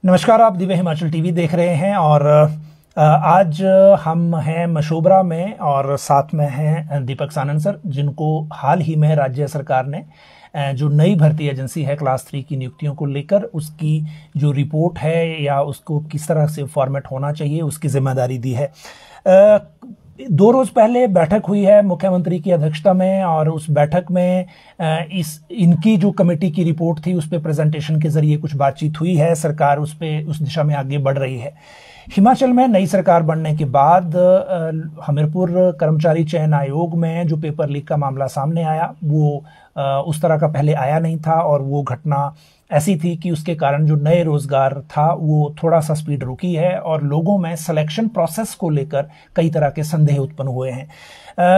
नमस्कार, आप दिव्य हिमाचल टीवी देख रहे हैं और आज हम हैं मशोबरा में और साथ में हैं दीपक सानन सर, जिनको हाल ही में राज्य सरकार ने जो नई भर्ती एजेंसी है क्लास 3 की नियुक्तियों को लेकर उसकी जो रिपोर्ट है या उसको किस तरह से फॉर्मेट होना चाहिए उसकी जिम्मेदारी दी है। 2 रोज पहले बैठक हुई है मुख्यमंत्री की अध्यक्षता में और उस बैठक में इनकी जो कमेटी की रिपोर्ट थी उस पर प्रेजेंटेशन के जरिए कुछ बातचीत हुई है। सरकार उस दिशा में आगे बढ़ रही है। हिमाचल में नई सरकार बनने के बाद हमीरपुर कर्मचारी चयन आयोग में जो पेपर लीक का मामला सामने आया वो उस तरह का पहले आया नहीं था और वो घटना ऐसी थी कि उसके कारण जो नए रोजगार था वो थोड़ा सा स्पीड रुकी है और लोगों में सिलेक्शन प्रोसेस को लेकर कई तरह के संदेह उत्पन्न हुए हैं।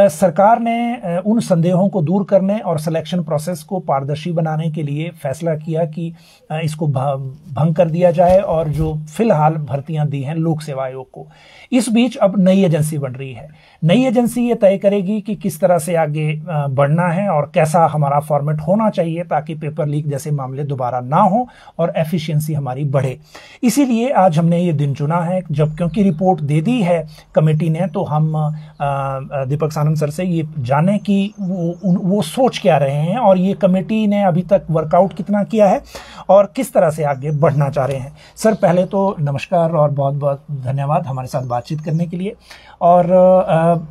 सरकार ने उन संदेहों को दूर करने और सिलेक्शन प्रोसेस को पारदर्शी बनाने के लिए फैसला किया कि इसको भंग कर दिया जाए और जो फिलहाल भर्तियां दी हैं लोक सेवा आयोग को। इस बीच अब नई एजेंसी बन रही है। नई एजेंसी ये तय करेगी कि किस तरह से आगे बढ़ना है और कैसा हमारा फॉर्मेट होना चाहिए ताकि पेपर लीक जैसे मामले दोबारा ना हो और एफिशिएंसी हमारी बढ़े। इसीलिए आज हमने ये दिन चुना है जब क्योंकि रिपोर्ट दे दी है कमेटी ने, तो हम दीपक सानन सर से ये जाने कि वो सोच क्या रहे हैं और ये कमेटी ने अभी तक वर्कआउट कितना किया है और किस तरह से आगे बढ़ना चाह रहे हैं। सर पहले तो नमस्कार और बहुत बहुत धन्यवाद हमारे साथ बातचीत करने के लिए। और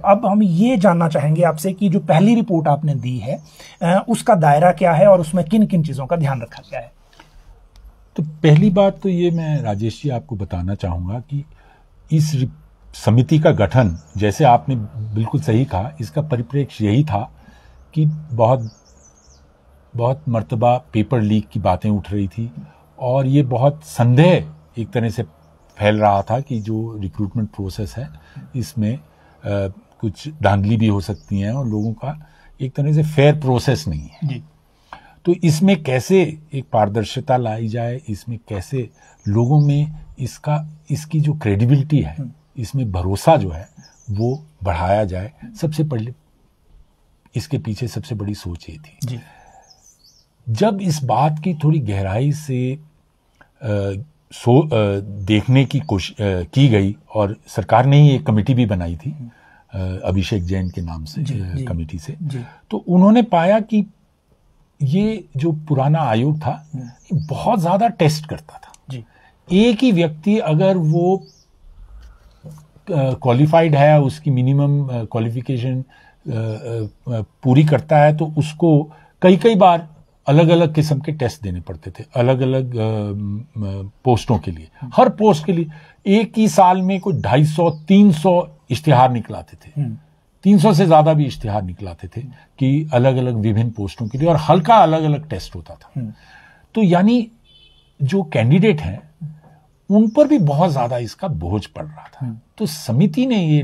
अब हम ये जानना चाहेंगे आपसे कि जो पहली रिपोर्ट आपने दी है उसका दायरा क्या है और उसमें किन किन चीज़ों का ध्यान रखा गया है। तो पहली बात तो ये मैं राजेश जी आपको बताना चाहूँगा कि इस समिति का गठन, जैसे आपने बिल्कुल सही कहा, इसका परिप्रेक्ष्य यही था कि बहुत मर्तबा पेपर लीक की बातें उठ रही थी और ये बहुत संदेह एक तरह से फैल रहा था कि जो रिक्रूटमेंट प्रोसेस है इसमें कुछ धांधली भी हो सकती हैं और लोगों का एक तरह से फेयर प्रोसेस नहीं है जी। तो इसमें कैसे एक पारदर्शिता लाई जाए, इसमें कैसे लोगों में इसकी जो क्रेडिबिलिटी है, इसमें भरोसा जो है वो बढ़ाया जाए, सबसे पहले इसके पीछे सबसे बड़ी सोच ये थी जी। जब इस बात की थोड़ी गहराई से देखने की कोशिश की गई और सरकार ने ही एक कमेटी भी बनाई थी अभिषेक जैन के नाम से कमेटी से, तो उन्होंने पाया कि ये जो पुराना आयोग था ये बहुत ज्यादा टेस्ट करता था जी। एक ही व्यक्ति अगर वो क्वालिफाइड है, उसकी मिनिमम क्वालिफिकेशन पूरी करता है, तो उसको कई बार अलग अलग किस्म के टेस्ट देने पड़ते थे अलग अलग पोस्टों के लिए। हर पोस्ट के लिए एक ही साल में कोई 250-300 इश्तिहार निकलाते थे, 300 से ज्यादा भी इश्तिहार निकलाते थे कि अलग अलग विभिन्न पोस्टों के लिए, और हल्का अलग अलग टेस्ट होता था। तो यानी जो कैंडिडेट हैं उन पर भी बहुत ज्यादा इसका बोझ पड़ रहा था। तो समिति ने ये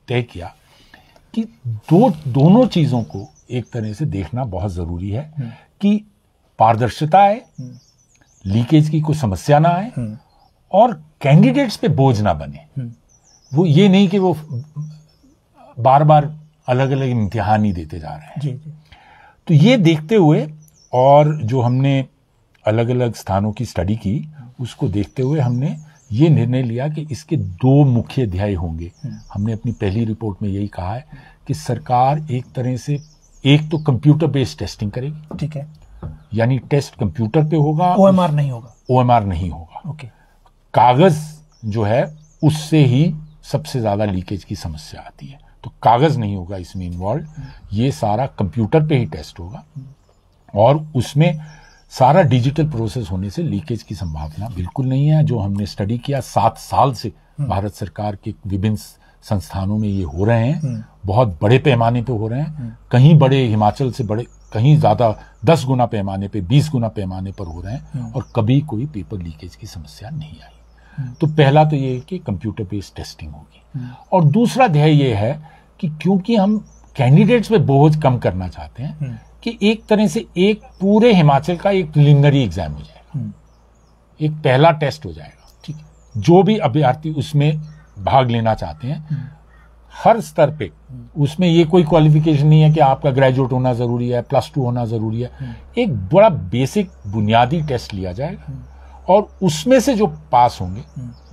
तय किया कि दोनों चीजों को एक तरह से देखना बहुत जरूरी है कि पारदर्शिता आए, लीकेज की कोई समस्या ना आए और कैंडिडेट्स पे बोझ ना बने। वो ये नहीं कि वो बार बार अलग अलग इम्तिहान ही देते जा रहे हैं जी। तो ये देखते हुए और जो हमने अलग अलग स्थानों की स्टडी की उसको देखते हुए हमने ये निर्णय लिया कि इसके 2 मुख्य अध्याय होंगे। हमने अपनी पहली रिपोर्ट में यही कहा है कि सरकार एक तरह से एक तो कंप्यूटर बेस्ड टेस्टिंग करेगी, ठीक है, यानी टेस्ट कंप्यूटर पे होगा, ओएमआर नहीं होगा ओके। कागज जो है उससे ही सबसे ज्यादा लीकेज की समस्या आती है, तो कागज नहीं होगा इसमें इन्वॉल्व, ये सारा कंप्यूटर पे ही टेस्ट होगा और उसमें सारा डिजिटल प्रोसेस होने से लीकेज की संभावना बिल्कुल नहीं है। जो हमने स्टडी किया 7 साल से भारत सरकार के विभिन्न संस्थानों में ये हो रहे हैं, बहुत बड़े पैमाने पे हो रहे हैं, कहीं बड़े हिमाचल से बड़े, कहीं ज्यादा 10 गुना पैमाने पे, 20 गुना पैमाने पर हो रहे हैं और कभी कोई पेपर लीकेज की समस्या नहीं आई। तो पहला तो ये कि कंप्यूटर बेस्ड टेस्टिंग होगी और दूसरा ध्येय ये है कि क्योंकि हम कैंडिडेट्स पे बोझ कम करना चाहते हैं कि एक तरह से एक पूरे हिमाचल का एक प्रिलिमिनरी एग्जाम हो जाएगा, एक पहला टेस्ट हो जाएगा, ठीक है। जो भी अभ्यर्थी उसमें भाग लेना चाहते हैं हर स्तर पे, उसमें ये कोई क्वालिफिकेशन नहीं है कि आपका ग्रेजुएट होना जरूरी है, +2 होना जरूरी है, एक बड़ा बेसिक बुनियादी टेस्ट लिया जाएगा और उसमें से जो पास होंगे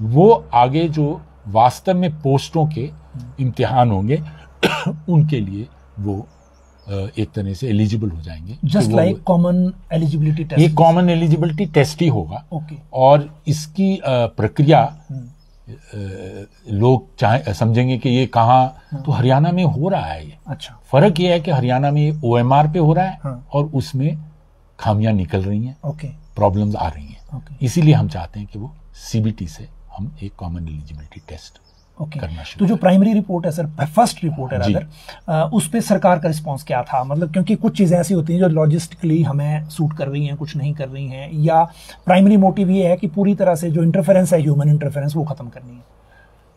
वो आगे जो वास्तव में पोस्टों के इम्तिहान होंगे उनके लिए वो एक तरह से एलिजिबल हो जाएंगे। Just like common eligibility test. ये कॉमन एलिजिबिलिटी टेस्ट ही होगा। और इसकी प्रक्रिया लोग चाहे समझेंगे कि ये कहाँ, तो हरियाणा में हो रहा है ये। अच्छा, फर्क ये है कि हरियाणा में OMR पे हो रहा है और उसमें खामियां निकल रही हैं, प्रॉब्लम्स आ रही हैं। इसीलिए हम चाहते हैं कि वो CBT से हम एक कॉमन एलिजिबिलिटी टेस्ट करना शुरू। तो जो प्राइमरी रिपोर्ट है सर, फर्स्ट रिपोर्ट है अगर, उस पे सरकार का रिस्पांस क्या था? मतलब क्योंकि कुछ चीजें ऐसी होती हैं जो लॉजिस्टिकली हमें सूट कर रही हैं, कुछ नहीं कर रही हैं, या प्राइमरी मोटिव ये है कि पूरी तरह से जो इंटरफेरेंस है, ह्यूमन इंटरफेरेंस, वो खत्म करनी है।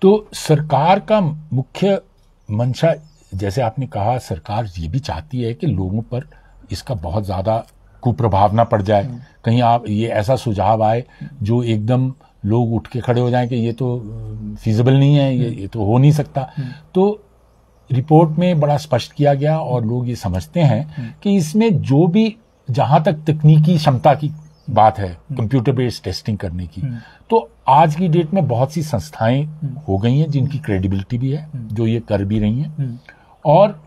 तो सरकार का मुख्य मंशा, जैसे आपने कहा, सरकार ये भी चाहती है कि लोगों पर इसका बहुत ज्यादा कुप्रभाव ना पड़ जाए। कहीं आप ये ऐसा सुझाव आए जो एकदम लोग उठ के खड़े हो जाएं कि ये तो फीजिबल नहीं है, ये तो हो नहीं सकता। तो रिपोर्ट में बड़ा स्पष्ट किया गया और लोग ये समझते हैं कि इसमें जो भी, जहां तक तकनीकी क्षमता की बात है कंप्यूटर बेस्ड टेस्टिंग करने की, तो आज की डेट में बहुत सी संस्थाएं हो गई हैं जिनकी क्रेडिबिलिटी भी है, जो ये कर भी रही हैं, और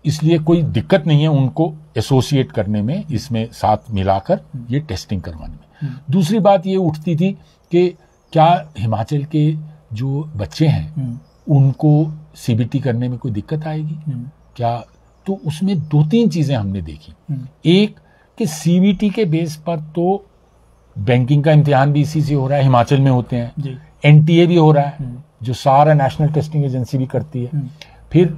इसलिए कोई दिक्कत नहीं है उनको एसोसिएट करने में, इसमें साथ मिलाकर ये टेस्टिंग करवाने में। दूसरी बात ये उठती थी कि क्या हिमाचल के जो बच्चे हैं उनको CBT करने में कोई दिक्कत आएगी क्या? तो उसमें 2-3 चीजें हमने देखी। एक कि CBT के बेस पर तो बैंकिंग का इम्तिहान भी इसी से हो रहा है, हिमाचल में होते हैं, NTA भी हो रहा है जो सारा नेशनल टेस्टिंग एजेंसी भी करती है। फिर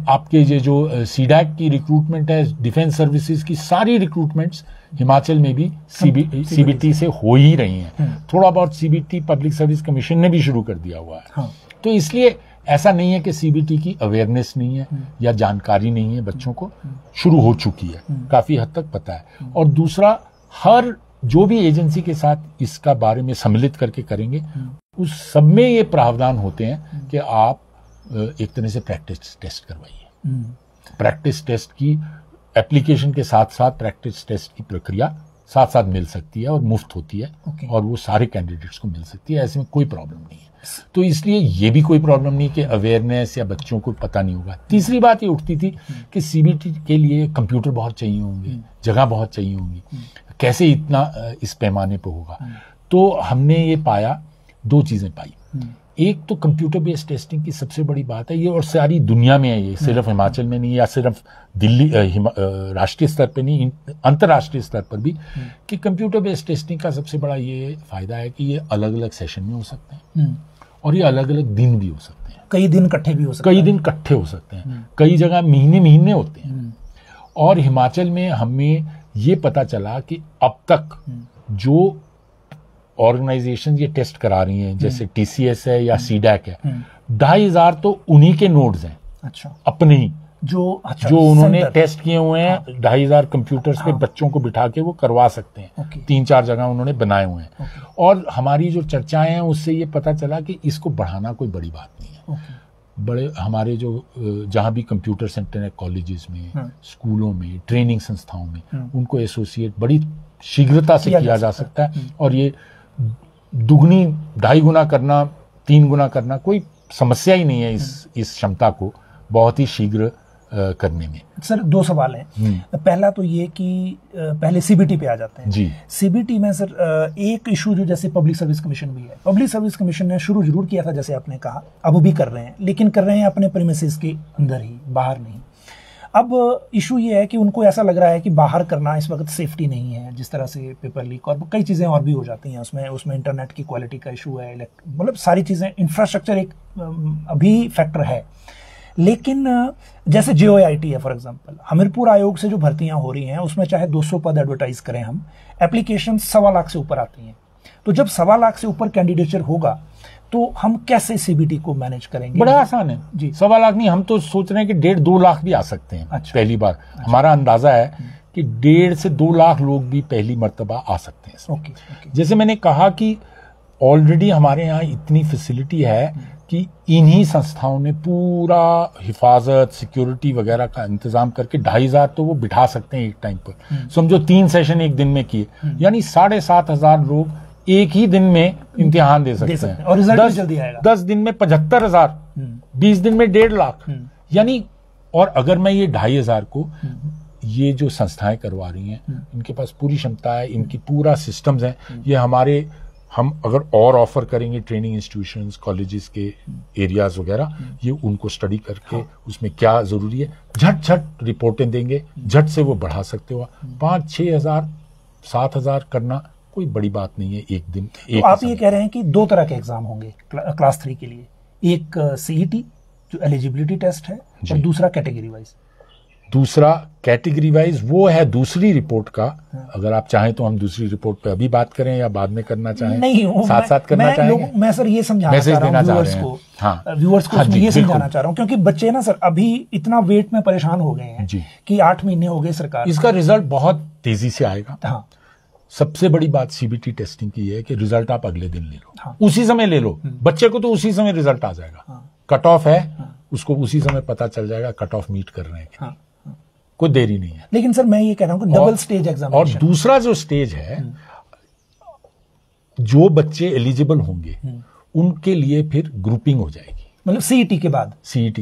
आपके ये जो CDAC की रिक्रूटमेंट है, डिफेंस सर्विसेज की सारी रिक्रूटमेंट्स हिमाचल में भी CBT से हो ही रही हैं। थोड़ा बहुत CBT पब्लिक सर्विस कमीशन ने भी शुरू कर दिया हुआ है। तो इसलिए ऐसा नहीं है कि CBT की अवेयरनेस नहीं है या जानकारी नहीं है, बच्चों को शुरू हो चुकी है, काफी हद तक पता है। और दूसरा, हर जो भी एजेंसी के साथ इसका बारे में सम्मिलित करके करेंगे, उस सब में ये प्रावधान होते हैं कि आप एक तरह से प्रैक्टिस टेस्ट करवाइए। प्रैक्टिस टेस्ट की एप्लीकेशन के साथ साथ प्रैक्टिस टेस्ट की प्रक्रिया साथ साथ मिल सकती है और मुफ्त होती है, और वो सारे कैंडिडेट्स को मिल सकती है, ऐसे में कोई प्रॉब्लम नहीं है। तो इसलिए ये भी कोई प्रॉब्लम नहीं कि अवेयरनेस या बच्चों को पता नहीं होगा। तीसरी बात ये उठती थी कि CBT के लिए कंप्यूटर बहुत चाहिए होंगे, जगह बहुत चाहिए होंगी, कैसे इतना इस पैमाने पर होगा। तो हमने ये पाया, 2 चीजें पाई। एक तो कंप्यूटर बेस्ड टेस्टिंग की सबसे बड़ी बात है ये, और सारी दुनिया में है ये, सिर्फ हिमाचल में नहीं, या सिर्फ दिल्ली राष्ट्रीय स्तर पे नहीं, अंतर्राष्ट्रीय स्तर पर भी, कि कंप्यूटर बेस्ड टेस्टिंग का सबसे बड़ा ये फायदा है कि ये अलग अलग सेशन में हो सकते हैं और ये अलग अलग दिन भी हो सकते हैं, कई दिन इकट्ठे भी हो सकते हैं, कई दिन इकट्ठे हो सकते हैं, कई जगह महीने होते हैं। और हिमाचल में हमें ये पता चला कि अब तक जो ऑर्गेनाइजेशन ये टेस्ट करा रही हैं, जैसे TCS है या CDAC है, 2,500 तो उन्हीं के नोड्स हैं। अच्छा, अपने ही जो उन्होंने टेस्ट किए हुए हैं, 2,500 कंप्यूटर्स पे बच्चों को बिठा के वो करवा सकते हैं। 3-4 जगह उन्होंने बनाए हुए हैं। और हमारी जो चर्चाएं हैं उससे ये पता चला कि इसको बढ़ाना कोई बड़ी बात नहीं है। बड़े हमारे जो जहां भी कंप्यूटर सेंटर है, कॉलेजेस में, स्कूलों में, ट्रेनिंग संस्थाओं में, उनको एसोसिएट बड़ी शीघ्रता से किया जा सकता है। और ये दुगनी 2.5 गुना करना, 3 गुना करना कोई समस्या ही नहीं है इस क्षमता को बहुत ही शीघ्र करने में। सर 2 सवाल हैं। पहला तो ये कि पहले CBT पे आ जाते हैं जी। CBT में सर एक इशू जो जैसे पब्लिक सर्विस कमीशन भी है, पब्लिक सर्विस कमीशन ने शुरू जरूर किया था जैसे आपने कहा, अब भी कर रहे हैं, लेकिन कर रहे हैं अपने प्रीमिसेस के अंदर ही, बाहर नहीं। अब इशू ये है कि उनको ऐसा लग रहा है कि बाहर करना इस वक्त सेफ्टी नहीं है, जिस तरह से पेपर लीक और कई चीज़ें और भी हो जाती हैं उसमें इंटरनेट की क्वालिटी का इशू है, मतलब सारी चीज़ें, इंफ्रास्ट्रक्चर एक अभी फैक्टर है। लेकिन जैसे JOIT है फॉर एग्जांपल, हमीरपुर आयोग से जो भर्तियां हो रही हैं उसमें चाहे 200 पद एडवर्टाइज करें हम, एप्लीकेशन 1.25 लाख से ऊपर आती हैं। तो जब 1.25 लाख से ऊपर कैंडिडेचर होगा तो हम कैसे CBT को मैनेज करेंगे? बड़ा आसान है जी। 1.25 लाख नहीं, हम तो सोच रहे हैं कि 1.5-2 लाख भी आ सकते हैं। अच्छा। पहली बार हमारा अंदाजा है कि 1.5 से 2 लाख लोग भी पहली मर्तबा आ सकते हैं। ओके। जैसे मैंने कहा कि ऑलरेडी हमारे यहाँ इतनी फैसिलिटी है कि इन्हीं संस्थाओं ने पूरा हिफाजत, सिक्योरिटी वगैरह का इंतजाम करके 2,500 तो वो बिठा सकते हैं एक टाइम पर। समझो 3 सेशन एक दिन में किए, यानी 7,500 लोग एक ही दिन में इम्तिहान दे सकते हैं और रिजल्ट भी जल्दी आएगा। 10 दिन में 75,000, 20 दिन में 1.5 लाख, यानी। और अगर मैं ये 2,500 को ये जो संस्थाएं करवा रही हैं, इनके पास पूरी क्षमता है, इनकी पूरा सिस्टम्स हैं, ये हम अगर और ऑफर करेंगे ट्रेनिंग इंस्टीट्यूशंस, कॉलेजेस के एरियाज वगैरह, ये उनको स्टडी करके उसमें क्या जरूरी है झट रिपोर्टें देंगे, झट से वो बढ़ा सकते हो। 5-6 हज़ार 7 हज़ार करना कोई बड़ी बात नहीं है एक दिन। तो आप ये कह रहे हैं कि 2 तरह के एग्जाम होंगे क्लास 3 के लिए, एक सीईटी जो एलिजिबिलिटी टेस्ट है और दूसरा कैटेगरी वाइज। दूसरा कैटेगरी वाइज वो है दूसरी रिपोर्ट का। अगर आप चाहें तो हम दूसरी रिपोर्ट पे अभी बात करें या बाद में करना चाहें, नहीं साथ करना चाहेंगे। मैं सर ये समझाना चाह रहा हूं व्यूअर्स को ये समझाना चाह रहा हूं, क्योंकि बच्चे ना सर अभी इतना वेट में परेशान हो गए हैं कि 8 महीने हो गए सरकार। इसका रिजल्ट बहुत तेजी से आएगा। सबसे बड़ी बात सीबीटी टेस्टिंग की है कि रिजल्ट आप अगले दिन ले लो, उसी समय ले लो। बच्चे को तो उसी समय रिजल्ट आ जाएगा। कट ऑफ है, उसको उसी समय पता चल जाएगा कट ऑफ मीट कर रहे हैं, कोई देरी नहीं है। लेकिन सर मैं ये कह रहा हूं कि डबल स्टेज एग्जामिनेशन। और दूसरा जो स्टेज है, जो बच्चे एलिजिबल होंगे उनके लिए फिर ग्रुपिंग हो जाएगी, मतलब सीईटी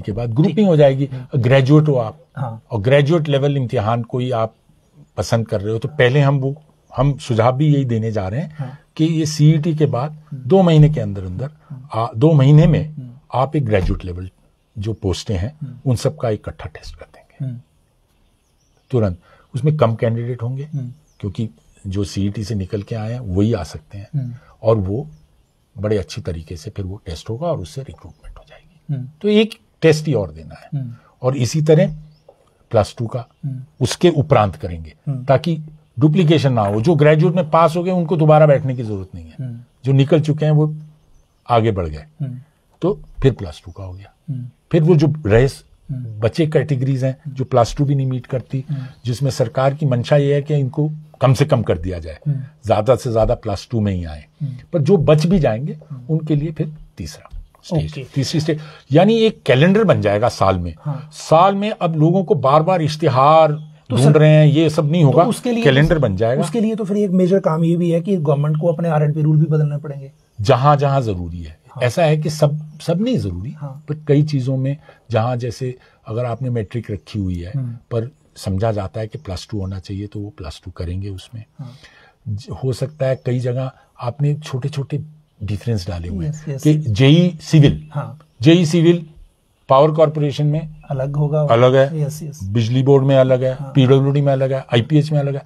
के बाद ग्रुपिंग हो जाएगी। ग्रेजुएट हो आप और ग्रेजुएट लेवल इम्तिहान कोई आप पसंद कर रहे हो, तो पहले हम सुझाव भी यही देने जा रहे हैं कि ये सीईटी के बाद 2 महीने के अंदर 2 महीने में आप एक ग्रेजुएट लेवल जो पोस्टें हैं उन सब का इकट्ठा टेस्ट कर देंगे तुरंत। उसमें कम कैंडिडेट होंगे क्योंकि जो सीईटी से निकल के आए हैं वही आ सकते हैं, और वो बड़े अच्छी तरीके से फिर वो टेस्ट होगा और उससे रिक्रूटमेंट हो जाएगी। तो एक टेस्ट ही और देना है, और इसी तरह +2 का उसके उपरांत करेंगे ताकि डुप्लीकेशन ना हो। जो ग्रेजुएट में पास हो गए उनको दोबारा बैठने की जरूरत नहीं है, जो निकल चुके हैं वो आगे बढ़ गए, तो फिर +2 का हो गया। फिर वो जो रेस बचे कैटेगरीज हैं जो +2 भी नहीं मीट करती, जिसमें सरकार की मंशा ये है कि इनको कम से कम कर दिया जाए, ज्यादा से ज्यादा +2 में ही आए, पर जो बच भी जाएंगे उनके लिए फिर तीसरी स्टेज, यानी एक कैलेंडर बन जाएगा साल में। साल में अब लोगों को बार बार इश्तिहार ढूंढ रहे हैं, ये सब नहीं होगा, तो कैलेंडर बन जाएगा। उसके लिए तो फिर एक मेजर काम ये भी है कि गवर्नमेंट को अपने R&P रूल भी बदलने पड़ेंगे जहां जहां जरूरी है। ऐसा है कि सब नहीं जरूरी, पर कई चीजों में जहां, जैसे अगर आपने मैट्रिक रखी हुई है पर समझा जाता है कि +2 होना चाहिए, तो वो +2 करेंगे उसमें। हो सकता है कई जगह आपने छोटे छोटे डिफरेंस डाले हुए हैं कि जेई सिविल पावर कॉर्पोरेशन में अलग होगा, अलग है, बिजली बोर्ड में अलग है, पीडब्ल्यूडी में अलग है, आईपीएच में अलग है।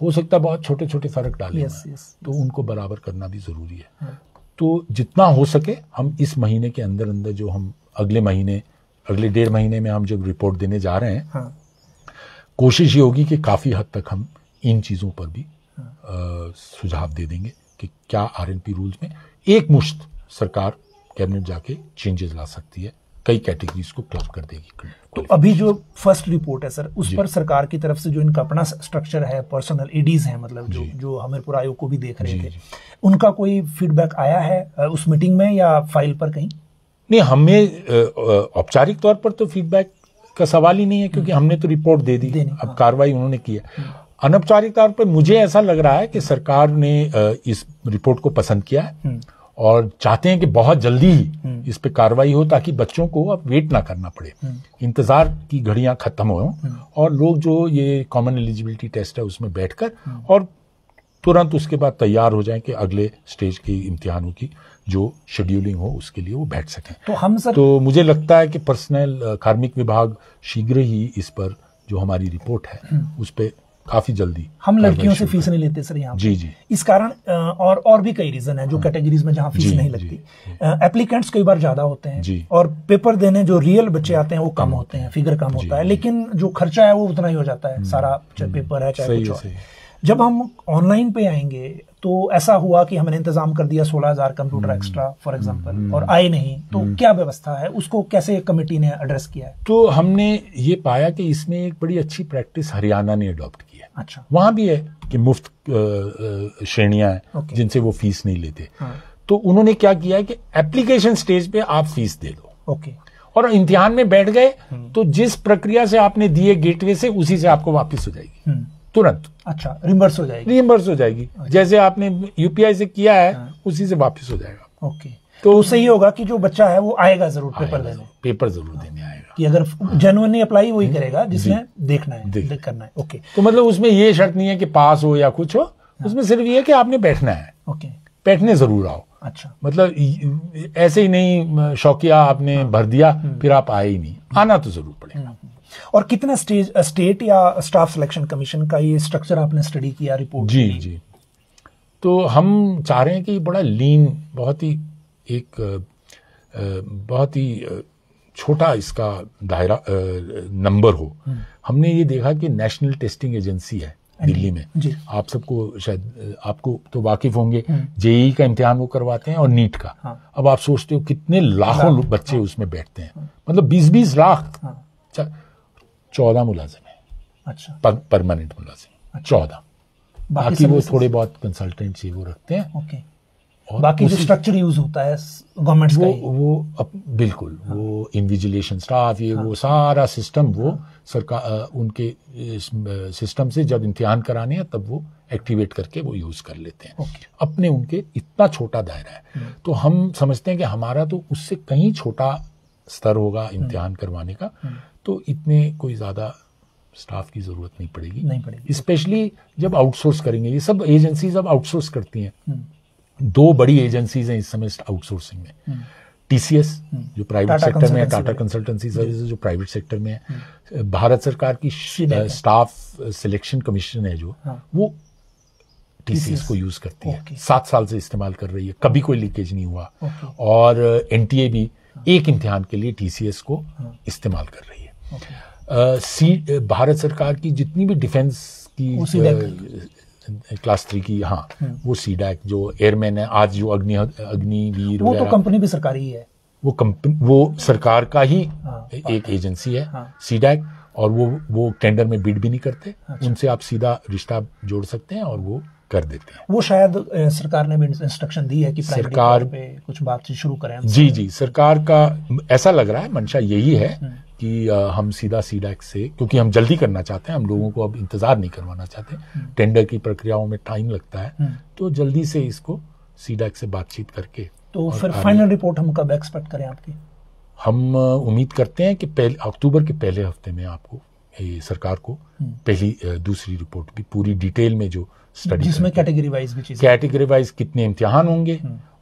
हो सकता है बहुत छोटे छोटे फर्क डाले हुए हैं, तो उनको बराबर करना भी जरूरी है। तो जितना हो सके हम इस महीने के अंदर जो हम अगले 1.5 महीने में हम जब रिपोर्ट देने जा रहे हैं, कोशिश ये होगी कि काफी हद तक हम इन चीजों पर भी सुझाव दे देंगे कि क्या R&P रूल्स में एक मुश्त सरकार कैबिनेट जाके चेंजेस ला सकती है, कई कैटेगरीज को क्लब कर देगी। तो अभी जो फर्स्ट रिपोर्ट है सर, उस पर सरकार की तरफ से जो इनका अपना स्ट्रक्चर है, पर्सनल एडीज हैं, मतलब जो हमीरपुर आयोग को भी देख रहे थे, उनका कोई फीडबैक आया है उस मीटिंग में या फाइल पर कहीं? नहीं, हमें औपचारिक तौर पर तो फीडबैक का सवाल ही नहीं है, क्योंकि हमने तो रिपोर्ट दे दी, अब कार्रवाई उन्होंने की है। अनौपचारिक तौर पर मुझे ऐसा लग रहा है कि सरकार ने इस रिपोर्ट को पसंद किया है और चाहते हैं कि बहुत जल्दी ही इस पे कार्रवाई हो, ताकि बच्चों को अब वेट ना करना पड़े, इंतजार की घड़ियां खत्म हो, और लोग जो ये कॉमन एलिजिबिलिटी टेस्ट है उसमें बैठकर और तुरंत उसके बाद तैयार हो जाएं कि अगले स्टेज के इम्तिहानों की जो शेड्यूलिंग हो उसके लिए वो बैठ सकें। तो मुझे लगता है कि पर्सनल कार्मिक विभाग शीघ्र ही इस पर जो हमारी रिपोर्ट है उस पर काफी जल्दी। हम लड़कियों से फीस नहीं लेते सर यहाँ पे। जी। इस कारण और भी कई रीजन है जो कैटेगरीज में जहाँ फीस नहीं लगती। एप्लीकेंट्स कई बार ज्यादा होते हैं और पेपर देने जो रियल बच्चे आते हैं वो कम होते हैं, फिगर कम होता है, लेकिन जो खर्चा है वो उतना ही हो जाता है सारा, चाहे पेपर है चाहे कुछ और। जब हम ऑनलाइन पे आएंगे तो ऐसा हुआ कि हमने इंतजाम कर दिया 16,000 कंप्यूटर एक्स्ट्रा फॉर एग्जांपल, और आए नहीं, तो क्या व्यवस्था है, उसको कैसे कमेटी ने एड्रेस किया है? तो हमने ये पाया कि इसमें एक बड़ी अच्छी प्रैक्टिस हरियाणा ने अडॉप्ट की है। अच्छा। वहां भी है कि मुफ्त श्रेणियां हैं जिनसे वो फीस नहीं लेते। तो उन्होंने क्या किया है कि एप्लीकेशन स्टेज पे आप फीस दे दो, ओके, और इम्तिहान में बैठ गए तो जिस प्रक्रिया से आपने दिए गेटवे से उसी से आपको वापस हो जाएगी तुरंत। अच्छा, रिम्बर्स हो जाएगी, रिइंबर्स हो जाएगी। जैसे आपने यूपीआई से किया है उसी से वापस हो जाएगा। ओके, तो उससे ये होगा कि जो बच्चा है वो आएगा जरूर पेपर जरूर देने आएगा, कि अगर जेन्युइनली अप्लाई वही करेगा जिसने देखना है, देख करना है। ओके, तो मतलब उसमें ये शर्त नहीं है कि पास हो या कुछ हो, उसमें सिर्फ ये है कि आपने बैठना है। ओके, बैठने जरूर आओ। अच्छा, मतलब ऐसे ही नहीं शौकिया आपने भर दिया फिर आप आए ही नहीं, आना तो जरूर पड़ेगा। और कितना स्टेट या स्टाफ सिलेक्शन कमीशन का ये स्ट्रक्चर आपने स्टडी किया, रिपोर्ट? जी, तो हम चाह रहे हैं कि बड़ा लीन, बहुत ही छोटा इसका दायरा नंबर हो। हमने ये देखा कि नेशनल टेस्टिंग एजेंसी है दिल्ली में, आप सबको शायद, आपको तो वाकिफ होंगे, जेईई का इम्तिहान वो करवाते हैं और नीट का। अब आप सोचते हो कितने लाखों बच्चे उसमें बैठते हैं, मतलब 20-20 लाख। 14 मुलाजिम है, अच्छा, परमानेंट मुलाजिम 14, बाकी वो थोड़े बहुत कंसल्टेंट वो रखते हैं। ओके, और बाकी जो स्ट्रक्चर यूज होता है गवर्नमेंट का वो बिल्कुल वो इन्विजिलेशन स्टाफ ये वो सारा सिस्टम वो सरकार उनके सिस्टम से जब इम्तिहान कराने हैं तब वो एक्टिवेट करके वो यूज कर लेते हैं। अपने उनके इतना छोटा दायरा है, तो हम समझते हैं कि हमारा तो उससे कहीं छोटा स्तर होगा इम्तिहान करवाने का, तो इतने कोई ज्यादा स्टाफ की जरूरत नहीं पड़ेगी। स्पेशली जब आउटसोर्स करेंगे, ये सब एजेंसीज अब आउटसोर्स करती हैं। 2 बड़ी एजेंसीज हैं इस समय आउटसोर्सिंग में, टीसीएस जो प्राइवेट सेक्टर में है, टाटा कंसल्टेंसी सर्विसेज जो प्राइवेट सेक्टर में है, भारत सरकार की स्टाफ सिलेक्शन कमीशन है जो वो टीसीएस को यूज करती है, 7 साल से इस्तेमाल कर रही है, कभी कोई लीकेज नहीं हुआ। और एनटीए भी एक इम्तिहान के लिए टीसीएस को इस्तेमाल कर रही है। भारत सरकार की जितनी भी डिफेंस की क्लास 3 की, वो सीडैक जो एयरमैन है, आज जो अग्निवीर वो तो कंपनी भी सरकारी है, वो सरकार का ही एक एजेंसी है सीडैक, और वो टेंडर में बिड भी नहीं करते। उनसे आप सीधा रिश्ता जोड़ सकते हैं और वो कर देते हैं। वो शायद सरकार ने भी इंस्ट्रक्शन दी है कि सरकार पे कुछ बातचीत शुरू करें। जी, सरकार का ऐसा लग रहा है मंशा यही है कि हम सीधा सीडैक से, क्योंकि हम जल्दी करना चाहते हैं, हम लोगों को अब इंतजार नहीं करवाना चाहते, टेंडर की प्रक्रियाओं में टाइम लगता है, तो जल्दी से इसको सीडैक से बातचीत करके। तो फिर फाइनल रिपोर्ट हम कब एक्सपेक्ट करें आपकी? हम उम्मीद करते हैं कि अक्टूबर के पहले हफ्ते में आपको सरकार को दूसरी रिपोर्ट भी पूरी डिटेल में जो स्टडी, जिसमें कैटेगरी वाइज कितने इम्तिहान होंगे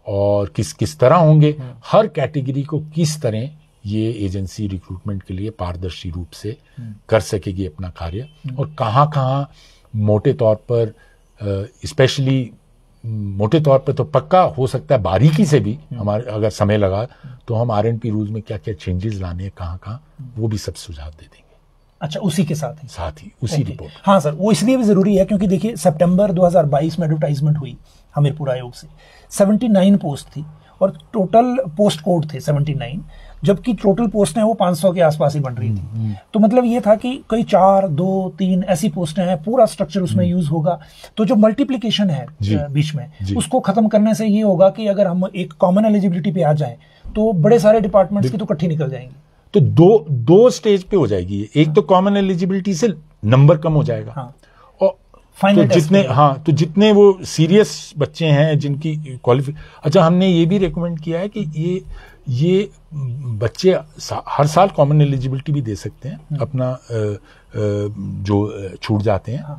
और किस तरह होंगे, हर कैटेगरी को किस तरह ये एजेंसी रिक्रूटमेंट के लिए पारदर्शी रूप से कर सकेगी अपना कार्य, और कहाँ मोटे तौर पर, स्पेशली मोटे तौर पर तो पक्का हो सकता है बारीकी से भी हमारे अगर समय लगा तो हम आरएनपी रूल्स में क्या क्या चेंजेस लाने हैं, कहाँ वो भी सब सुझाव दे देंगे। अच्छा, उसी के साथ ही उसी रिपोर्ट। हाँ सर, वो इसलिए भी जरूरी है क्योंकि देखिए सितंबर 2022 में एडवर्टाइजमेंट हुई हमीरपुर आयोग से, 79 पोस्ट थी और टोटल पोस्ट कोड थे 79, जबकि टोटल पोस्टें वो 500 के आसपास ही बन रही थी। तो मतलब ये था कि कई 4, 2, 3 ऐसी पोस्टें हैं, पूरा स्ट्रक्चर उसमें यूज होगा। तो जो मल्टीप्लिकेशन है बीच में, उसको खत्म करने से ये होगा कि अगर हम एक कॉमन एलिजिबिलिटी पे आ जाएं तो बड़े सारे डिपार्टमेंट्स की तो इकट्ठी निकल जाएंगी। तो दो स्टेज पे हो जाएगी, एक तो कॉमन एलिजिबिलिटी से नंबर कम हो जाएगा, और तो जितने वो सीरियस बच्चे हैं जिनकी अच्छा, हमने ये भी रेकमेंड किया है कि ये बच्चे हर साल कॉमन एलिजिबिलिटी भी दे सकते हैं, अपना जो छूट जाते हैं,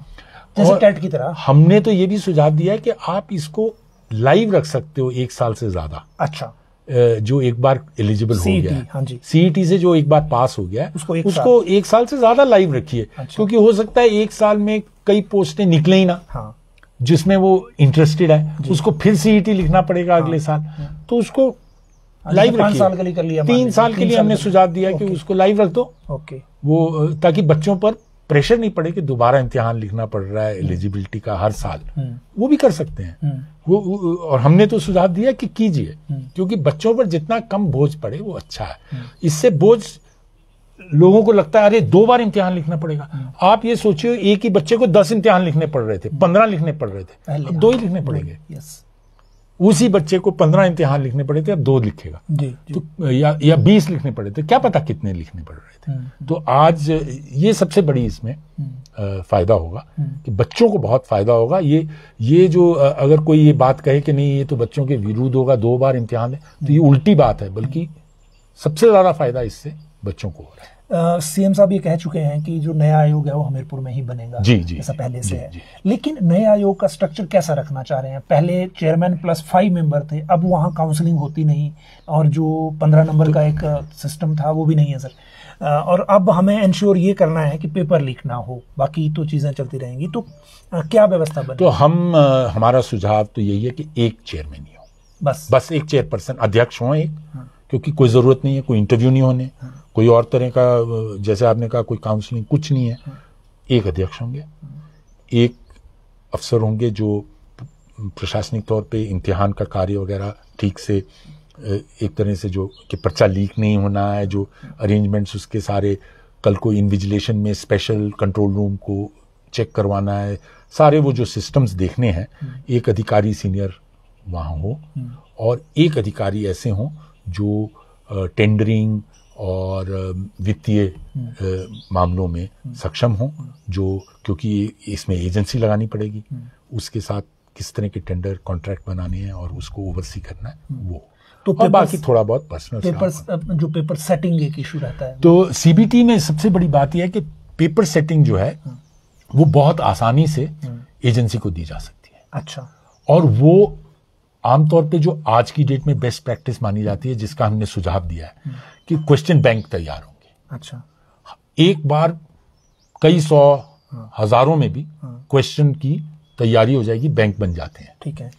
जैसे टेट की तरह। हमने तो ये भी सुझाव दिया है कि आप इसको लाइव रख सकते हो 1 साल से ज्यादा। अच्छा, जो एक बार एलिजिबल हो गया है, हाँ जी, सीईटी से जो एक बार पास हो गया है, उसको 1 साल से ज्यादा लाइव रखिए। अच्छा। क्योंकि हो सकता है 1 साल में कई पोस्टें निकले ही ना, जिसमें वो इंटरेस्टेड है, उसको फिर सीईटी लिखना पड़ेगा अगले साल, तो उसको लाइव रखिए। 5 साल के लिए कर लिया, 3 साल के लिए हमने सुझाव दिया कि उसको लाइव रख दो, वो ताकि बच्चों पर प्रेशर नहीं पड़े कि दोबारा इम्तिहान लिखना पड़ रहा है एलिजिबिलिटी का हर साल, वो भी कर सकते हैं वो। और हमने तो सुझाव दिया कि कीजिए, क्योंकि बच्चों पर जितना कम बोझ पड़े वो अच्छा है। इससे बोझ लोगों को लगता है अरे 2 बार इम्तिहान लिखना पड़ेगा। आप ये सोचिए, एक ही बच्चे को 10 इम्तिहान लिखने पड़ रहे थे, 15 लिखने पड़ रहे थे, अब 2 ही लिखने पड़ेंगे। उसी बच्चे को 15 इम्तिहान लिखने पड़े थे, अब 2 लिखेगा। जी, जी। तो या 20 लिखने पड़े थे, क्या पता कितने लिखने पड़ रहे थे। तो आज ये सबसे बड़ी इसमें फायदा होगा कि बच्चों को बहुत फायदा होगा। ये जो अगर कोई ये बात कहे कि नहीं ये तो बच्चों के विरुद्ध होगा, 2 बार इम्तिहान है, तो ये उल्टी बात है, बल्कि सबसे ज्यादा फायदा इससे बच्चों को हो रहा है। सीएम साहब ये कह चुके हैं कि जो नया आयोग है वो हमीरपुर में ही बनेगा, जी, जी, ऐसा पहले से है। जी। लेकिन नए आयोग का स्ट्रक्चर कैसा रखना चाह रहे हैं? पहले चेयरमैन प्लस 5 मेंबर थे, अब वहाँ काउंसलिंग होती नहीं, और जो 15 नंबर का एक सिस्टम था वो भी नहीं है सर। और अब हमें इंश्योर ये करना है कि पेपर लीक ना हो, बाकी तो चीजें चलती रहेंगी। तो क्या व्यवस्था बने? तो हमारा सुझाव तो यही है कि एक चेयरमैन ही हो, बस एक चेयरपर्सन, अध्यक्ष हो एक, क्योंकि कोई जरूरत नहीं है, कोई इंटरव्यू नहीं होने, कोई और तरह का, जैसे आपने कहा, कोई काउंसलिंग कुछ नहीं है। एक अध्यक्ष होंगे, एक अफसर होंगे जो प्रशासनिक तौर पे इम्तिहान का कार्य वगैरह ठीक से, एक तरह से जो कि पर्चा लीक नहीं होना है, जो अरेंजमेंट्स उसके सारे, कल को इन्विजिलेशन में स्पेशल कंट्रोल रूम को चेक करवाना है, सारे वो जो सिस्टम्स देखने हैं, एक अधिकारी सीनियर वहाँ हो, और एक अधिकारी ऐसे हों जो टेंडरिंग और वित्तीय मामलों में सक्षम हो, जो, क्योंकि इसमें एजेंसी लगानी पड़ेगी, उसके साथ किस तरह के टेंडर कॉन्ट्रैक्ट बनाने हैं और उसको ओवरसी करना है वो। तो और बाकी थोड़ा बहुत पर्सनल जो पेपर सेटिंग एक इशू रहता है, तो सीबीटी में सबसे बड़ी बात यह है कि पेपर सेटिंग जो है वो बहुत आसानी से एजेंसी को दी जा सकती है। अच्छा। और वो आमतौर पे जो आज की डेट में बेस्ट प्रैक्टिस मानी जाती है, जिसका हमने सुझाव दिया है कि क्वेश्चन बैंक तैयार होंगे। अच्छा। एक बार कई सौ हजारों में भी क्वेश्चन की तैयारी हो जाएगी, बैंक बन जाते हैं। ठीक है।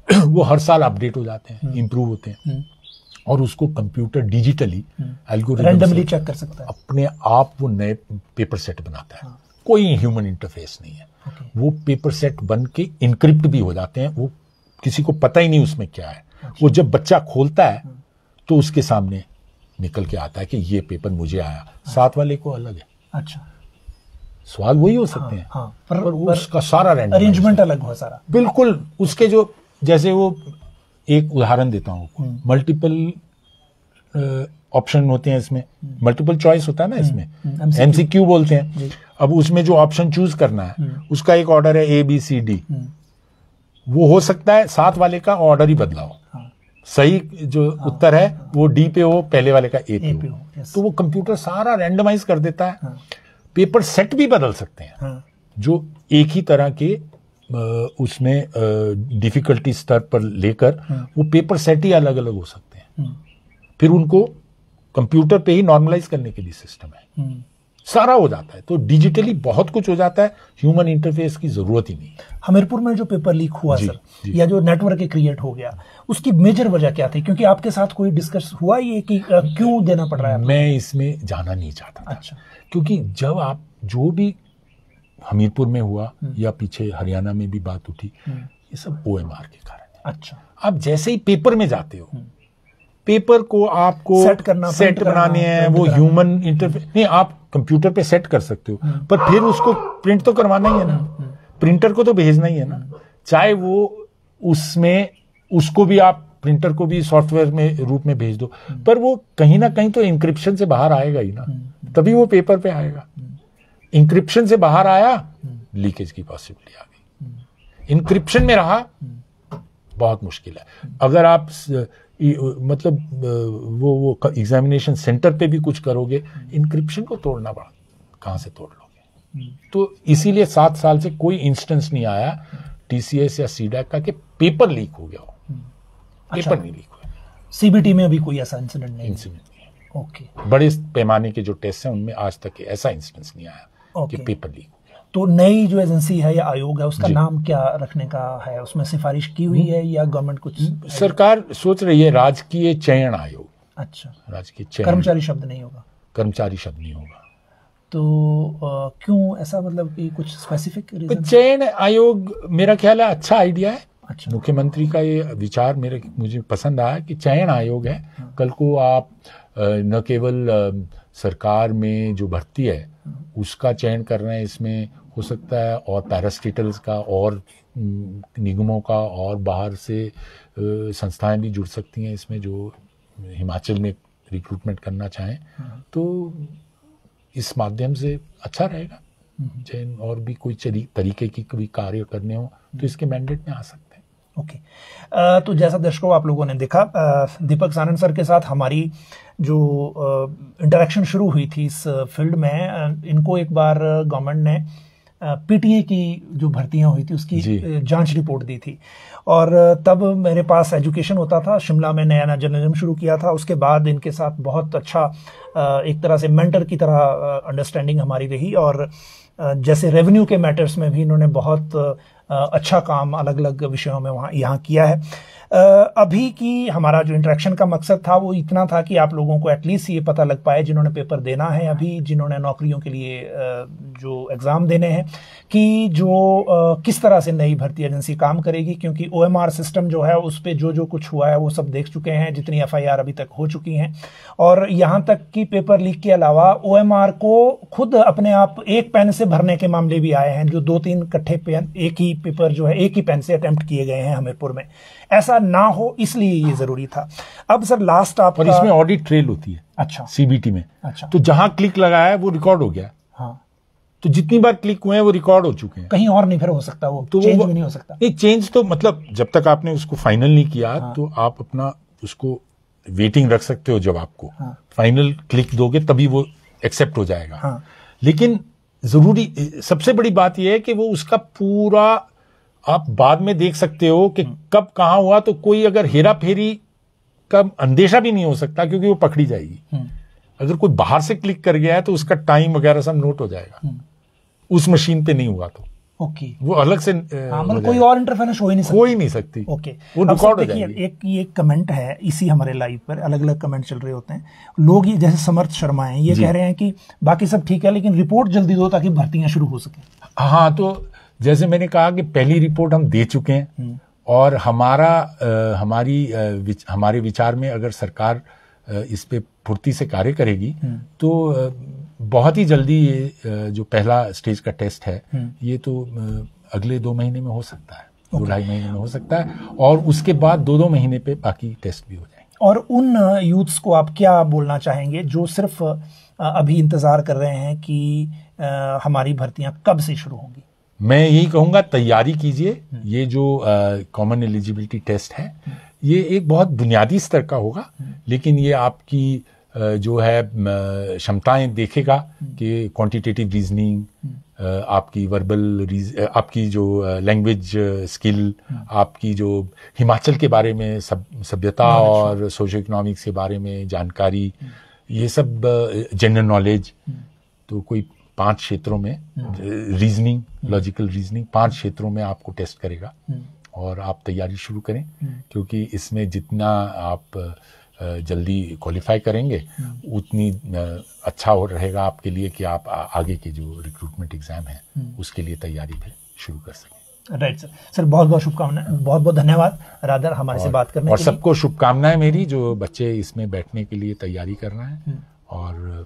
वो हर साल अपडेट हो जाते हैं, इंप्रूव होते हैं, और उसको computer digitally algorithm randomly check कर सकता है, अपने आप वो नए पेपर सेट बनाता है। कोई ह्यूमन इंटरफेस नहीं है। वो पेपर सेट बन के इनक्रिप्ट भी हो जाते हैं, वो किसी को पता ही नहीं उसमें क्या है। वो जब बच्चा खोलता है तो उसके सामने निकल के आता है कि ये पेपर मुझे आया, साथ वाले को अलग है। अच्छा। सवाल वही हो सकते हैं, पर उसका सारा अरेंजमेंट अलग हो सारा, बिल्कुल। उसके जो, जैसे वो एक उदाहरण देता हूँ, मल्टीपल ऑप्शन होते हैं इसमें, मल्टीपल चॉइस होता है ना इसमें, एमसीक्यू बोलते हैं। अब उसमें जो ऑप्शन चूज करना है उसका एक ऑर्डर है A B C D, वो हो सकता है साथ वाले का ऑर्डर ही बदला हो, सही जो उत्तर है वो डी पे हो, पहले वाले का ए पे हो। तो वो कंप्यूटर सारा रैंडमाइज कर देता है। पेपर सेट भी बदल सकते हैं, जो एक ही तरह के उसमें डिफिकल्टी स्तर पर लेकर वो पेपर सेट ही अलग अलग हो सकते हैं। फिर उनको कंप्यूटर पे ही नॉर्मलाइज करने के लिए सिस्टम है, सारा हो जाता है। तो डिजिटली बहुत कुछ हो जाता है, ह्यूमन इंटरफेस की जरूरत ही नहीं। हमीरपुर में जो पेपर लीक हुआ सर, या जो नेटवर्क क्रिएट हो गया, उसकी मेजर वजह क्या थी? क्योंकि आपके साथ कोई डिस्कस हुआ ये कि क्यों देना पड़ रहा है? मैं इसमें जाना नहीं चाहता था। अच्छा। क्योंकि जब आप जो भी हमीरपुर में हुआ या पीछे हरियाणा में भी बात उठी, ये सब OMR के कारण है। अच्छा। आप जैसे ही पेपर में जाते हो, पेपर को आपको सेट बनाने हैं, वो ह्यूमन इंटरफेस नहीं, आप कंप्यूटर पे सेट कर सकते हो, पर फिर उसको प्रिंट तो करवाना ही है ना, प्रिंटर को तो भेजना ही है ना, चाहे वो उसमें उसको भी आप प्रिंटर को भी सॉफ्टवेयर में रूप में भेज दो, पर वो कहीं ना कहीं तो इंक्रिप्शन से बाहर आएगा ही ना, तभी वो पेपर पे आएगा। इंक्रिप्शन से बाहर आया, लीकेज की पॉसिबिलिटी आ गई। इंक्रिप्शन में रहा, बहुत मुश्किल है। अगर आप मतलब वो एग्जामिनेशन सेंटर पे भी कुछ करोगे, इंक्रिप्शन को तोड़ना पड़ा, कहां से तोड़ लोगे? तो इसीलिए 7 साल से कोई इंस्टेंस नहीं आया TCS या CDAC का कि पेपर लीक हो गया हो। पेपर नहीं लीक हुआ। CBT में अभी कोई ऐसा इंसिडेंट नहीं है। ओके। बड़े पैमाने के जो टेस्ट हैं उनमें आज तक ऐसा इंस्टेंस नहीं आया कि पेपर लीक हो गया। तो नई जो एजेंसी है या आयोग है, उसका नाम क्या रखने का है? उसमें सिफारिश की हुई है या गवर्नमेंट कुछ? सरकार सोच रही है राजकीय चयन आयोग। अच्छा। राजकीय चयन, कर्मचारी शब्द नहीं होगा? कर्मचारी शब्द नहीं होगा। तो क्यों ऐसा, मतलब कि कुछ स्पेसिफिक रीजन? चयन आयोग मेरा ख्याल है अच्छा आइडिया है। अच्छा। मुख्यमंत्री का ये विचार मुझे पसंद आया कि चयन आयोग है। कल को आप न केवल सरकार में जो भर्ती है उसका चयन कर रहे हैं, इसमें हो सकता है और पैरास्टेटल्स का और निगमों का और बाहर से संस्थाएं भी जुड़ सकती हैं इसमें, जो हिमाचल में रिक्रूटमेंट करना चाहें, तो इस माध्यम से अच्छा रहेगा। चाहे और भी कोई तरीके की कोई कार्य करने हो तो इसके मैंडेट में आ सकते हैं। ओके। तो जैसा दर्शकों आप लोगों ने देखा, दीपक सानंद सर के साथ हमारी जो इंटरेक्शन शुरू हुई थी इस फील्ड में, इनको एक बार गवर्नमेंट ने पीटीए की जो भर्तियां हुई थी उसकी जांच रिपोर्ट दी थी, और तब मेरे पास एजुकेशन होता था, शिमला में नया जर्नलिज्म शुरू किया था। उसके बाद इनके साथ बहुत अच्छा एक तरह से मेंटर की तरह अंडरस्टैंडिंग हमारी रही, और जैसे रेवेन्यू के मैटर्स में भी इन्होंने बहुत अच्छा काम अलग अलग विषयों में यहाँ किया है। अभी की हमारा जो इंटरेक्शन का मकसद था वो इतना था कि आप लोगों को एटलीस्ट ये पता लग पाए, जिन्होंने पेपर देना है, अभी जिन्होंने नौकरियों के लिए जो एग्ज़ाम देने हैं, कि जो किस तरह से नई भर्ती एजेंसी काम करेगी। क्योंकि ओएमआर सिस्टम जो है उस पर जो कुछ हुआ है वो सब देख चुके हैं, जितनी एफआईआर अभी तक हो चुकी हैं, और यहाँ तक कि पेपर लीक के अलावा ओएमआर को खुद अपने आप एक पेन से भरने के मामले भी आए हैं, जो 2-3 इकट्ठे पेन, एक ही पेपर जो है एक ही पेन से अटेम्प्ट किए गए हैं हमीरपुर में। ऐसा ना हो इसलिए ये जरूरी था। अब सर लास्ट आप, और इसमें ऑडिट ट्रेल होती है। अच्छा, सीबीटी में। अच्छा, तो जहां क्लिक लगाया है वो रिकॉर्ड हो गया। हाँ, तो जितनी बार क्लिक हुए हैं वो रिकॉर्ड हो चुके हैं, कहीं और नहीं फिर हो सकता, वो तो चेंज भी नहीं हो सकता। नहीं, चेंज तो मतलब जब तक आपने उसको फाइनल नहीं किया, हाँ, तो आप अपना उसको वेटिंग रख सकते हो। जब आपको फाइनल क्लिक दोगे तभी वो एक्सेप्ट हो जाएगा। हाँ। लेकिन जरूरी सबसे बड़ी बात यह है कि वो उसका पूरा आप बाद में देख सकते हो कि कब कहां हुआ, तो कोई अगर हेरा फेरी का अंदेशा भी नहीं हो सकता, क्योंकि वो पकड़ी जाएगी। अगर कोई बाहर से क्लिक कर गया है तो उसका टाइम वगैरह सब नोट हो जाएगा, उस मशीन पे नहीं हुआ तो ओके, वो अलग से मतलब कोई और इंटरफेरेंस हो ही नहीं सकती। ओके, वो रिकॉर्ड हो जाएगी। एक ये कमेंट है इसी हमारे लाइव पर, अलग अलग कमेंट चल रहे होते हैं लोग, ये जैसे समर्थ शर्मा हैं, ये कह रहे हैं कि बाकी सब ठीक है लेकिन रिपोर्ट जल्दी दो ताकि भर्तियां शुरू हो सके। हाँ, तो जैसे मैंने कहा कि पहली रिपोर्ट हम दे चुके हैं, और हमारे विचार में अगर सरकार इस पे फुर्ती से कार्य करेगी तो बहुत ही जल्दी ये जो पहला स्टेज का टेस्ट है ये तो अगले 2 महीने में हो सकता है, 2-2.5 महीने में हो सकता है, और उसके बाद 2-2 महीने पे बाकी टेस्ट भी हो जाएंगे। और उन यूथ्स को आप क्या बोलना चाहेंगे जो सिर्फ अभी इंतजार कर रहे हैं कि हमारी भर्तियां कब से शुरू होंगी? मैं यही कहूंगा, तैयारी कीजिए। ये जो कॉमन एलिजिबिलिटी टेस्ट है ये एक बहुत बुनियादी स्तर का होगा, लेकिन ये आपकी जो है क्षमताएं देखेगा कि क्वांटिटेटिव रीजनिंग, आपकी वर्बल आपकी जो लैंग्वेज स्किल, आपकी जो हिमाचल के बारे में सभ्यता और सोशो इकोनॉमिक्स के बारे में जानकारी, ये सब जनरल नॉलेज, तो कोई 5 क्षेत्रों में रीजनिंग, लॉजिकल रीजनिंग, 5 क्षेत्रों में आपको टेस्ट करेगा, और आप तैयारी शुरू करें, क्योंकि इसमें जितना आप जल्दी क्वालिफाई करेंगे उतनी अच्छा हो रहेगा आपके लिए कि आप आगे के जो रिक्रूटमेंट एग्जाम है उसके लिए तैयारी फिर शुरू कर सकें। Right sir. सर बहुत बहुत शुभकामनाएं, बहुत बहुत धन्यवाद रादर हमारे से बात करने और के लिए। सबको शुभकामनाएं मेरी, जो बच्चे इसमें बैठने के लिए तैयारी कर रहे हैं, और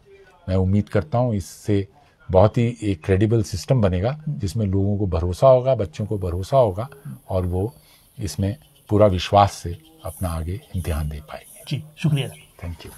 मैं उम्मीद करता हूँ इससे बहुत ही एक क्रेडिबल सिस्टम बनेगा जिसमें लोगों को भरोसा होगा, बच्चों को भरोसा होगा, और वो इसमें पूरा विश्वास से अपना आगे इम्तिहान दे पाएंगे। जी शुक्रिया। Thank you.